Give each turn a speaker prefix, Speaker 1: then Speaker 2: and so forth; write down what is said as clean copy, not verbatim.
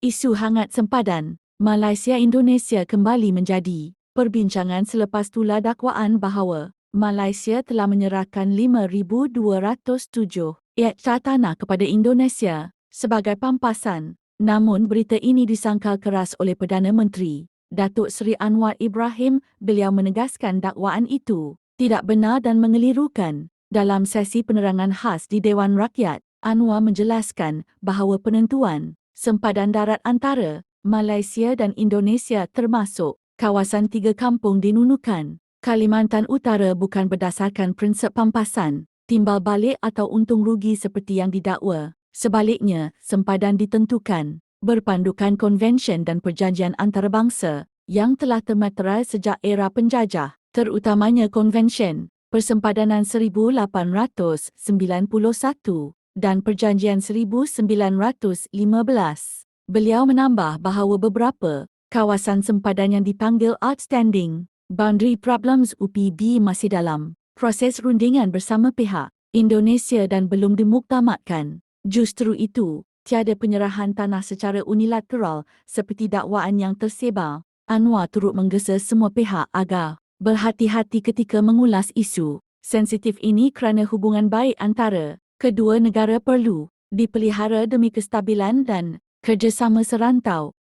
Speaker 1: Isu hangat sempadan Malaysia-Indonesia kembali menjadi perbincangan selepas tular dakwaan bahawa Malaysia telah menyerahkan 5,207 hektar tanah kepada Indonesia sebagai pampasan. Namun berita ini disangkal keras oleh Perdana Menteri Datuk Seri Anwar Ibrahim. Beliau menegaskan dakwaan itu tidak benar dan mengelirukan. Dalam sesi penerangan khas di Dewan Rakyat, Anwar menjelaskan bahawa penentuan sempadan darat antara Malaysia dan Indonesia termasuk kawasan 3 kampung di Nunukan, Kalimantan Utara bukan berdasarkan prinsip pampasan, timbal balik atau untung rugi seperti yang didakwa. Sebaliknya, sempadan ditentukan berpandukan konvensyen dan perjanjian antarabangsa yang telah termeterai sejak era penjajah, terutamanya Konvensyen Persempadanan 1891 dan Perjanjian 1915. Beliau menambah bahawa beberapa kawasan sempadan yang dipanggil Outstanding Boundary Problems UPB masih dalam proses rundingan bersama pihak Indonesia dan belum dimuktamadkan. Justru itu, tiada penyerahan tanah secara unilateral seperti dakwaan yang tersebar. Anwar turut menggesa semua pihak agar berhati-hati ketika mengulas isu sensitif ini kerana hubungan baik antara kedua negara perlu dipelihara demi kestabilan dan kerjasama serantau